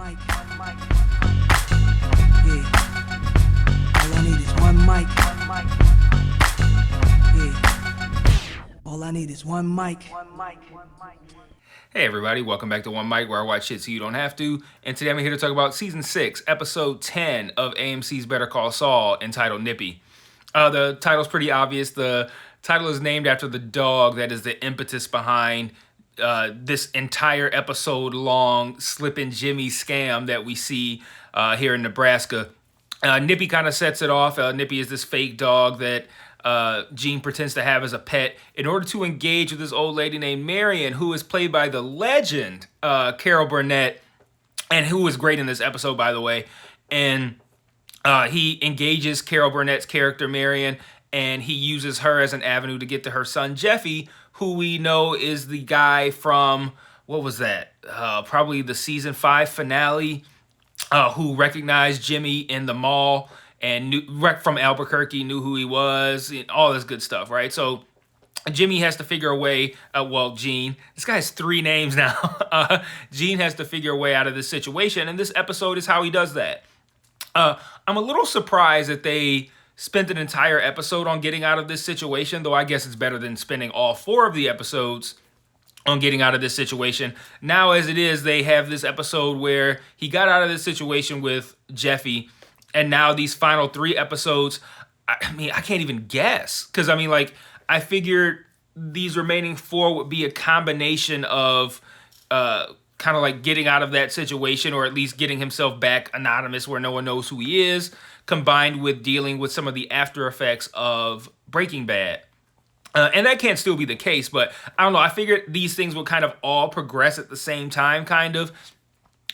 mic. Yeah. All I need is one mic. Yeah. All I need is one mic. Hey everybody, welcome back to One Mic, where I watch shit so you don't have to. And today I'm here to talk about Season 6, Episode 10 of AMC's Better Call Saul, entitled Nippy. The title's pretty obvious. The title is named after the dog that is the impetus behind this entire episode-long Slippin' Jimmy scam that we see here in Nebraska. Nippy kind of sets it off. Nippy is this fake dog that Gene pretends to have as a pet in order to engage with this old lady named Marion, who is played by the legend Carol Burnett, and who was great in this episode, by the way. And he engages Carol Burnett's character Marion, and he uses her as an avenue to get to her son Jeffy, who we know is the guy from, what was that? Probably the season 5 finale, who recognized Jimmy in the mall and from Albuquerque, knew who he was, and all this good stuff, right? So Jimmy has to figure a way, Gene, this guy has 3 names now. Gene has to figure a way out of this situation, and this episode is how he does that. I'm a little surprised that they spent an entire episode on getting out of this situation, though I guess it's better than spending all 4 of the episodes on getting out of this situation. Now, as it is, they have this episode where he got out of this situation with Jeffy, and now these final 3 episodes, I mean, I can't even guess. Because, I mean, like, I figured these remaining 4 would be a combination of kind of like getting out of that situation, or at least getting himself back anonymous where no one knows who he is, combined with dealing with some of the after effects of Breaking Bad. And that can't still be the case, but I don't know. I figured these things would kind of all progress at the same time, kind of,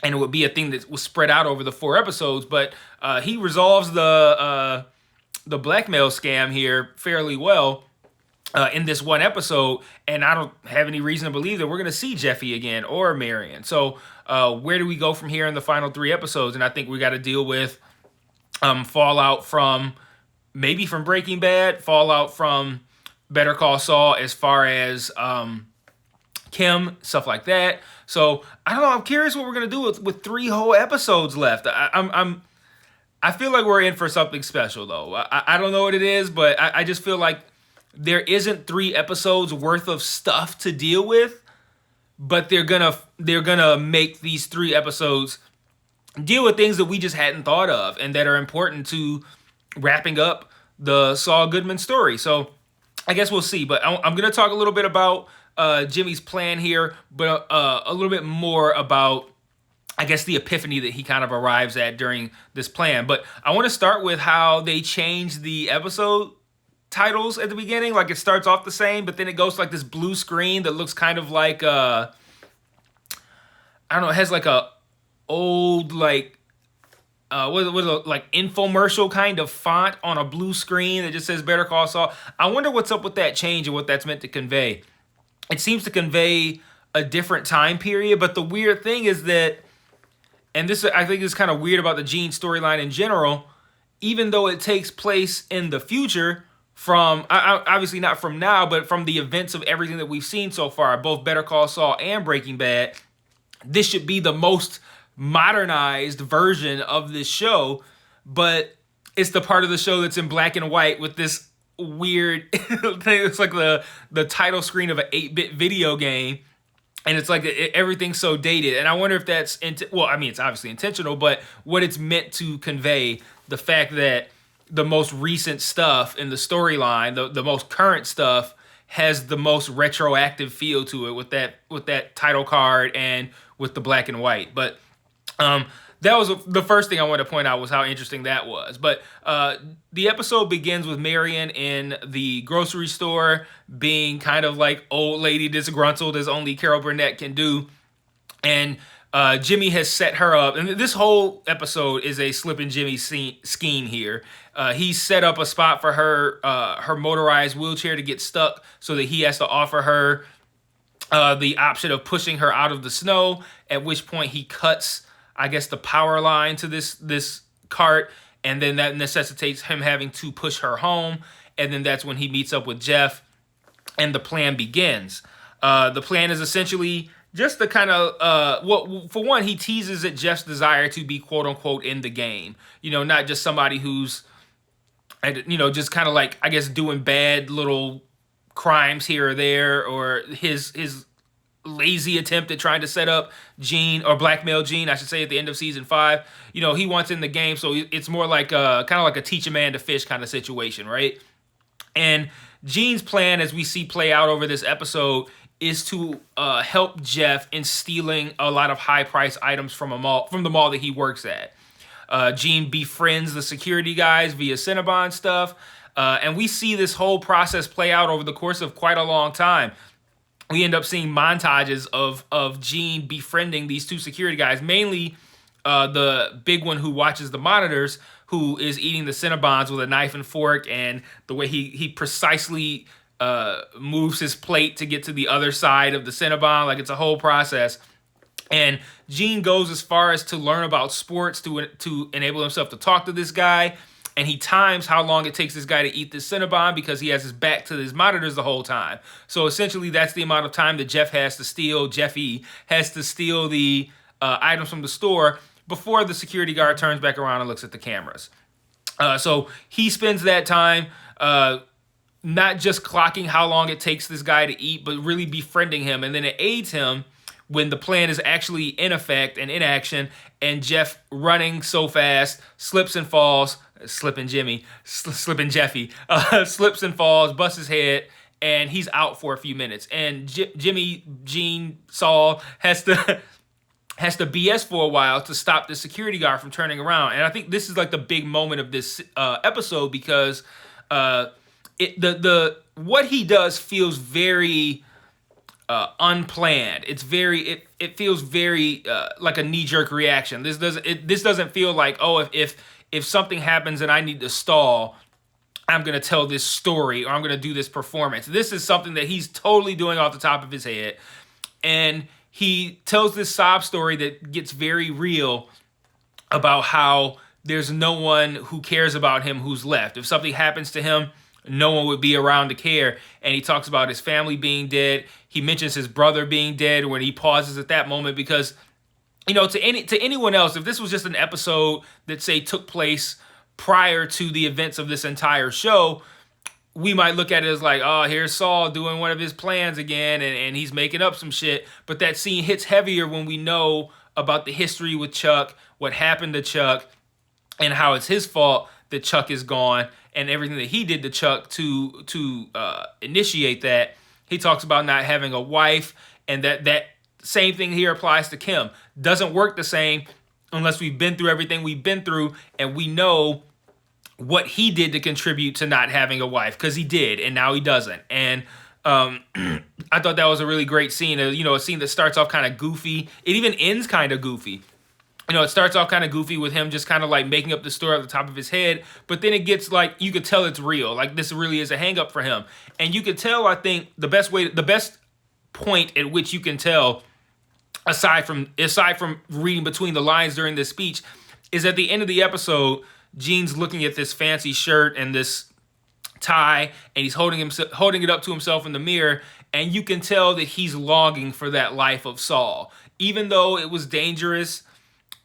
and it would be a thing that was spread out over the 4 episodes. But he resolves the blackmail scam here fairly well in this one episode, and I don't have any reason to believe that we're going to see Jeffy again or Marion. So where do we go from here in the final 3 episodes? And I think we got to deal with fallout from Breaking Bad, fallout from Better Call Saul, as far as Kim, stuff like that. So I don't know. I'm curious what we're gonna do with 3 whole episodes left. I feel like we're in for something special, though. I don't know what it is, but I just feel like there isn't 3 episodes worth of stuff to deal with, but they're gonna make these 3 episodes deal with things that we just hadn't thought of and that are important to wrapping up the Saul Goodman story. So I guess we'll see. But I'm going to talk a little bit about Jimmy's plan here, but a little bit more about, I guess, the epiphany that he kind of arrives at during this plan. But I want to start with how they changed the episode titles at the beginning. Like, it starts off the same, but then it goes to like this blue screen that looks kind of like, I don't know, it has like a old, like, like infomercial kind of font on a blue screen that just says Better Call Saul. I wonder what's up with that change and what that's meant to convey. It seems to convey a different time period, but the weird thing is that, and this I think is kind of weird about the Gene storyline in general, even though it takes place in the future, from obviously not from now, but from the events of everything that we've seen so far, both Better Call Saul and Breaking Bad, this should be the most modernized version of this show, but it's the part of the show that's in black and white with this weird thing. It's like the title screen of an 8-bit video game, and it's like everything's so dated. And I wonder if that's well, I mean, it's obviously intentional, but what it's meant to convey, the fact that the most recent stuff in the storyline, the most current stuff, has the most retroactive feel to it with that title card and with the black and white. But that was the first thing I wanted to point out, was how interesting that was. But the episode begins with Marion in the grocery store being kind of like old lady disgruntled, as only Carol Burnett can do. And Jimmy has set her up. And this whole episode is a Slippin' Jimmy scheme here. He set up a spot for her motorized wheelchair to get stuck, so that he has to offer her the option of pushing her out of the snow, at which point he cuts, I guess, the power line to this cart, and then that necessitates him having to push her home, and then that's when he meets up with Jeff, and the plan begins. The plan is essentially just the kind of well, for one, he teases at Jeff's desire to be quote unquote in the game. Not just somebody who's just kind of like, I guess, doing bad little crimes here or there, or his lazy attempt at trying to set up Gene, or blackmail Gene, I should say, at the end of season 5. He wants in the game, so it's more like kind of like a teach a man to fish kind of situation, right? And Gene's plan, as we see play out over this episode, is to help Jeff in stealing a lot of high-priced items from the mall that he works at. Gene befriends the security guys via Cinnabon stuff, and we see this whole process play out over the course of quite a long time. We end up seeing montages of Gene befriending these 2 security guys, mainly the big one who watches the monitors, who is eating the Cinnabons with a knife and fork, and the way he precisely moves his plate to get to the other side of the Cinnabon. Like, it's a whole process. And Gene goes as far as to learn about sports to enable himself to talk to this guy. And he times how long it takes this guy to eat this Cinnabon, because he has his back to his monitors the whole time. So essentially, that's the amount of time that Jeffy has to steal the items from the store before the security guard turns back around and looks at the cameras. So he spends that time not just clocking how long it takes this guy to eat, but really befriending him. And then it aids him when the plan is actually in effect and in action, and Jeff, running so fast, slips and falls, slipping Jeffy, slips and falls, busts his head, and he's out for a few minutes. And Saul has to BS for a while to stop the security guard from turning around. And I think this is like the big moment of this episode, because what he does feels very unplanned. It feels very like a knee-jerk reaction. This doesn't feel like, oh, if something happens and I need to stall, I'm going to tell this story, or I'm going to do this performance. This is something that he's totally doing off the top of his head. And he tells this sob story that gets very real about how there's no one who cares about him who's left. If something happens to him, no one would be around to care. And he talks about his family being dead. He mentions his brother being dead when he pauses at that moment, because, to anyone else, if this was just an episode that, say, took place prior to the events of this entire show, we might look at it as like, oh, here's Saul doing one of his plans again, and he's making up some shit. But that scene hits heavier when we know about the history with Chuck, what happened to Chuck, and how it's his fault that Chuck is gone, and everything that he did to Chuck to initiate that. He talks about not having a wife, and that same thing here applies to Kim. Doesn't work the same unless we've been through everything we've been through, and we know what he did to contribute to not having a wife, because he did, and now he doesn't. And I thought that was a really great scene. A scene that starts off kind of goofy. It even ends kind of goofy. It starts off kind of goofy with him just kind of like making up the story at the top of his head, but then it gets like, you could tell it's real. Like, this really is a hang up for him. And you could tell, I think, the best point at which you can tell, aside from reading between the lines during this speech, is at the end of the episode, Gene's looking at this fancy shirt and this tie, and he's holding it up to himself in the mirror, and you can tell that he's longing for that life of Saul. Even though it was dangerous,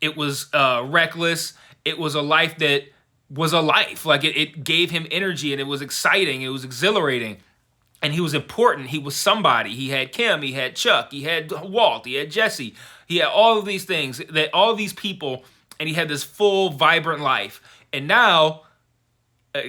it was reckless, it was a life that was a life. Like, it gave him energy, and it was exciting, it was exhilarating, and he was important. He was somebody. He had Kim, he had Chuck, he had Walt, he had Jesse, he had all of these things, all of these people, and he had this full, vibrant life. And now,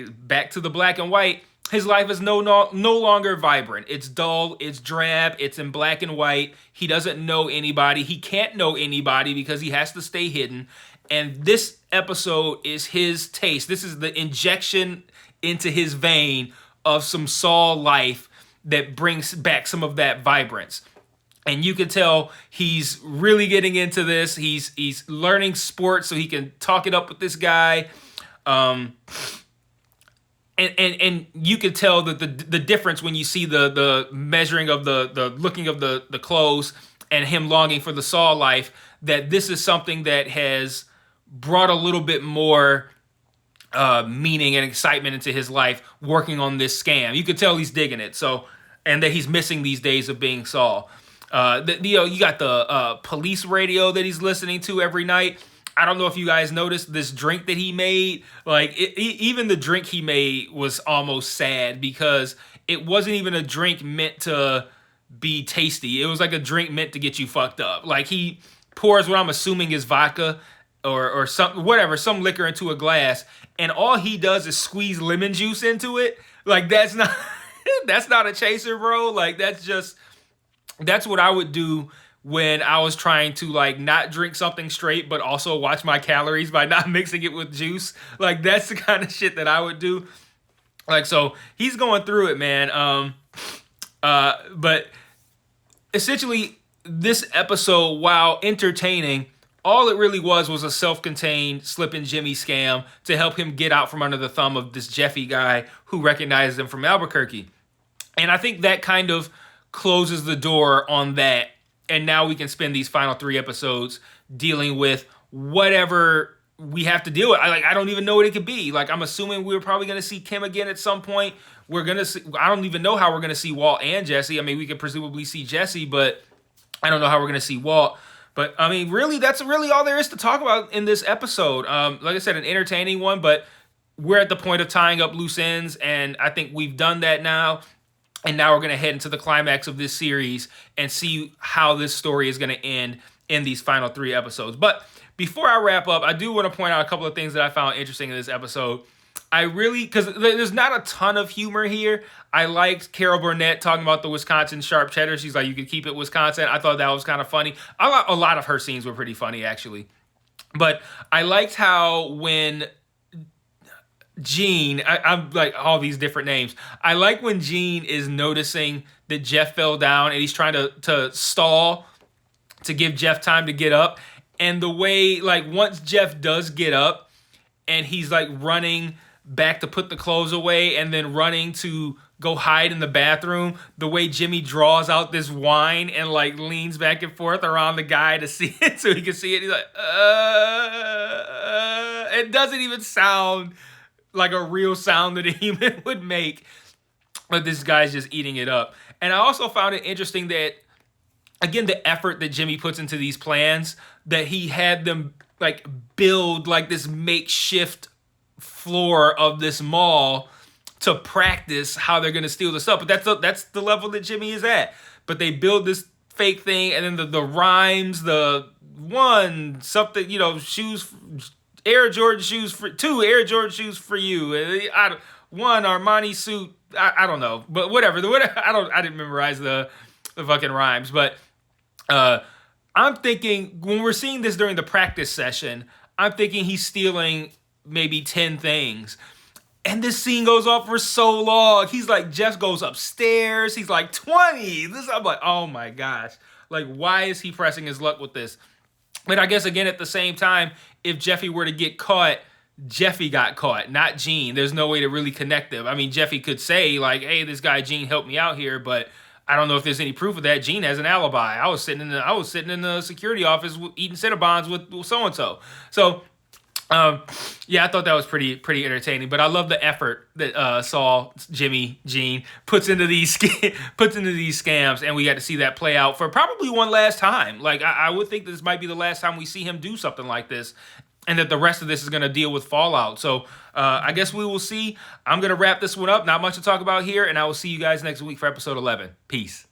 back to the black and white, his life is no longer vibrant. It's dull, it's drab, it's in black and white. He doesn't know anybody. He can't know anybody because he has to stay hidden. And this episode is his taste. This is the injection into his vein of some Saul life that brings back some of that vibrance. And you can tell he's really getting into this. He's learning sports so he can talk it up with this guy. And you can tell that the difference when you see the measuring of the looking of the clothes and him longing for the Saul life, that this is something that has brought a little bit more meaning and excitement into his life working on this scam. You could tell he's digging it. So, and that he's missing these days of being Saul. You got the police radio that he's listening to every night. I don't know if you guys noticed this drink that he made. Like, even the drink he made was almost sad because it wasn't even a drink meant to be tasty. It was like a drink meant to get you fucked up. Like, he pours what I'm assuming is vodka or some liquor into a glass, and all he does is squeeze lemon juice into it. Like, that's not that's not a chaser, bro. Like, that's what I would do when I was trying to, like, not drink something straight, but also watch my calories by not mixing it with juice. Like, that's the kind of shit that I would do. Like, so he's going through it, man. But essentially, this episode, while entertaining, all it really was a self-contained Slip and Jimmy scam to help him get out from under the thumb of this Jeffy guy who recognizes him from Albuquerque. And I think that kind of closes the door on that. And now we can spend these final 3 episodes dealing with whatever we have to deal with. I don't even know what it could be. Like, I'm assuming we're probably going to see Kim again at some point. I don't even know how we're going to see Walt and Jesse. I mean, we could presumably see Jesse, but I don't know how we're going to see Walt. But, I mean, really, that's really all there is to talk about in this episode. Like I said, an entertaining one, but we're at the point of tying up loose ends, and I think we've done that now. And now we're going to head into the climax of this series and see how this story is going to end in these final 3 episodes. But before I wrap up, I do want to point out a couple of things that I found interesting in this episode. Because there's not a ton of humor here. I liked Carol Burnett talking about the Wisconsin sharp cheddar. She's like, you could keep it Wisconsin. I thought that was kind of funny. A lot of her scenes were pretty funny, actually. But I liked how when Gene, I'm like all these different names. I like when Gene is noticing that Jeff fell down and he's trying to stall to give Jeff time to get up. And the way, like, once Jeff does get up and he's like running back to put the clothes away and then running to go hide in the bathroom, the way Jimmy draws out this wine and like leans back and forth around the guy to see it so he can see it. He's like, it doesn't even sound like a real sound that a human would make, but this guy's just eating it up. And I also found it interesting that, again, the effort that Jimmy puts into these plans, that he had them like build like this makeshift floor of this mall to practice how they're going to steal the stuff. But that's the level that Jimmy is at. But they build this fake thing, and then the rhymes, the one, something, shoes, Air Jordan shoes for 2 Air Jordan shoes for you. One Armani suit. I don't know, but whatever. I didn't memorize the fucking rhymes. But I'm thinking when we're seeing this during the practice session, I'm thinking he's stealing maybe 10 things. And this scene goes on for so long. He's like, Jeff goes upstairs. He's like 20. I'm like, oh my gosh. Like, why is he pressing his luck with this? But I guess, again, at the same time, if Jeffy were to get caught, Jeffy got caught, not Gene. There's no way to really connect them. I mean, Jeffy could say, like, hey, this guy Gene helped me out here, but I don't know if there's any proof of that. Gene has an alibi. I was sitting in the security office eating Cinnabons with so-and-so. So, yeah, I thought that was pretty entertaining. But I love the effort that Saul, Jimmy, Gene puts into these scams, and we got to see that play out for probably one last time. Like, I would think this might be the last time we see him do something like this, and that the rest of this is going to deal with fallout. So I guess we will see. I'm going to wrap this one up. Not much to talk about here, and I will see you guys next week for episode 11. Peace.